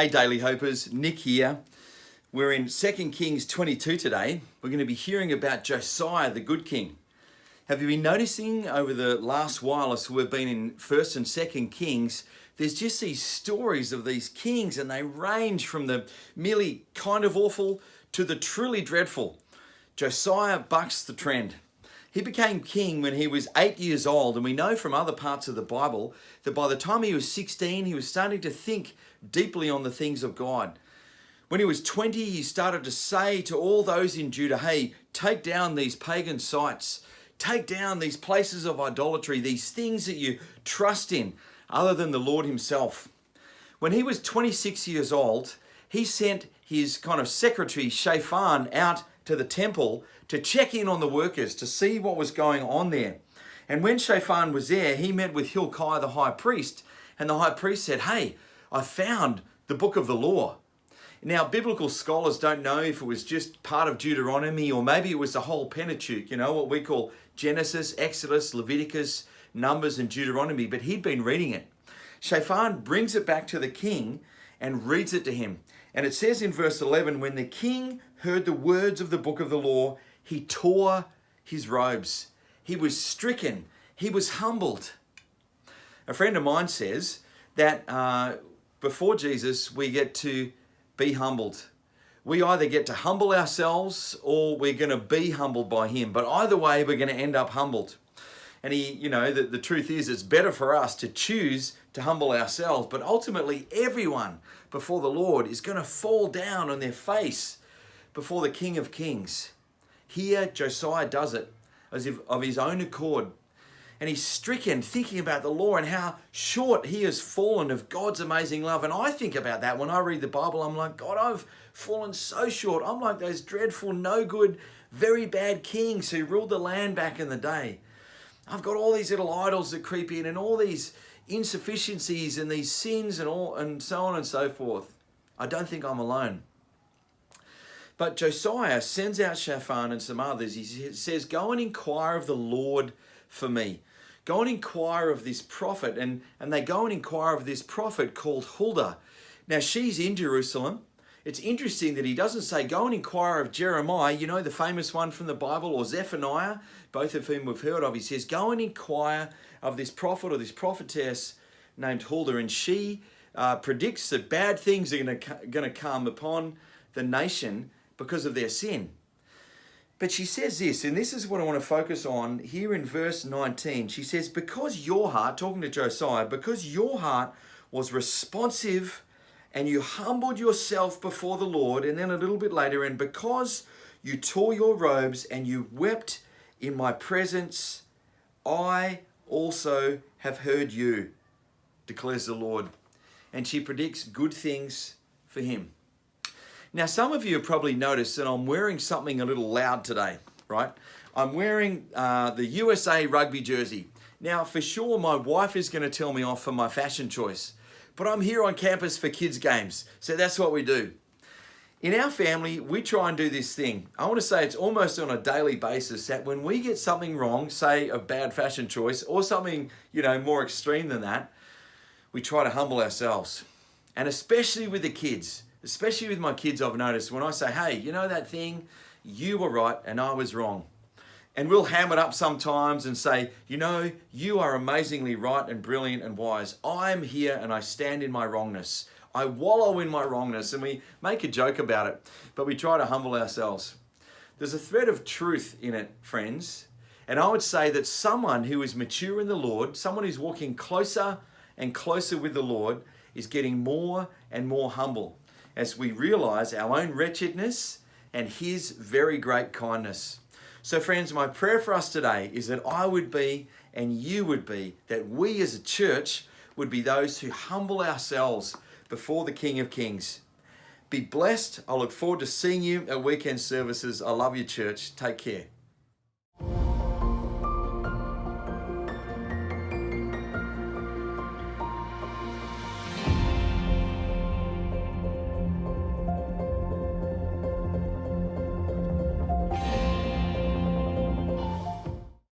Hey Daily Hopers, Nick here. We're in 2 Kings 22 today. We're going to be hearing about Josiah, the good king. Have you been noticing over the last while as we've been in 1st and 2nd Kings, there's just these stories of these kings and they range from the merely kind of awful to the truly dreadful. Josiah bucks the trend. He became king when he was 8 years old, and we know from other parts of the Bible that by the time he was 16, he was starting to think deeply on the things of God. When he was 20, he started to say to all those in Judah, hey, take down these pagan sites, take down these places of idolatry, these things that you trust in other than the Lord himself. When he was 26 years old, he sent his kind of secretary, Shaphan, out to the temple to check in on the workers, to see what was going on there. And when Shaphan was there, he met with Hilkiah the high priest, and the high priest said, hey, I found the book of the law. Now, biblical scholars don't know if it was just part of Deuteronomy or maybe it was the whole Pentateuch, what we call Genesis, Exodus, Leviticus, Numbers, and Deuteronomy, but he'd been reading it. Shaphan brings it back to the king and reads it to him. And it says in verse 11, when the king heard the words of the book of the law, he tore his robes. He was stricken. He was humbled. A friend of mine says that before Jesus, we get to be humbled. We either get to humble ourselves or we're going to be humbled by him. But either way, we're going to end up humbled. And the truth is, it's better for us to choose to humble ourselves. But ultimately, everyone before the Lord is going to fall down on their face before the King of Kings. Here, Josiah does it as if of his own accord. And he's stricken thinking about the law and how short he has fallen of God's amazing love. And I think about that when I read the Bible. I'm like, God, I've fallen so short. I'm like those dreadful, no good, very bad kings who ruled the land back in the day. I've got all these little idols that creep in and all these insufficiencies and these sins and so on and so forth. I don't think I'm alone. But Josiah sends out Shaphan and some others. He says, go and inquire of the Lord for me. Go and inquire of this prophet. And they go and inquire of this prophet called Huldah. Now, she's in Jerusalem. It's interesting that he doesn't say, go and inquire of Jeremiah, the famous one from the Bible, or Zephaniah, both of whom we've heard of. He says, go and inquire of this prophet or this prophetess named Huldah. And she predicts that bad things are going to come upon the nation because of their sin. But she says this, and this is what I want to focus on here in verse 19. She says, because your heart, talking to Josiah, because your heart was responsive and you humbled yourself before the Lord, and then a little bit later, and because you tore your robes and you wept in my presence, I also have heard you, declares the Lord. And she predicts good things for him. Now, some of you have probably noticed that I'm wearing something a little loud today, right? I'm wearing the USA rugby jersey. Now, for sure, my wife is going to tell me off for my fashion choice, but I'm here on campus for kids' games, so that's what we do. In our family, we try and do this thing. I want to say it's almost on a daily basis that when we get something wrong, say a bad fashion choice or something, more extreme than that, we try to humble ourselves. And especially with the kids. Especially with my kids, I've noticed when I say, hey, that thing, you were right and I was wrong. And we'll ham it up sometimes and say, you are amazingly right and brilliant and wise. I'm here and I stand in my wrongness. I wallow in my wrongness, and we make a joke about it, but we try to humble ourselves. There's a thread of truth in it, friends. And I would say that someone who is mature in the Lord, someone who's walking closer and closer with the Lord, is getting more and more humble as we realize our own wretchedness and his very great kindness. So friends, my prayer for us today is that I would be and you would be, that we as a church would be those who humble ourselves before the King of Kings. Be blessed. I look forward to seeing you at weekend services. I love you, church. Take care.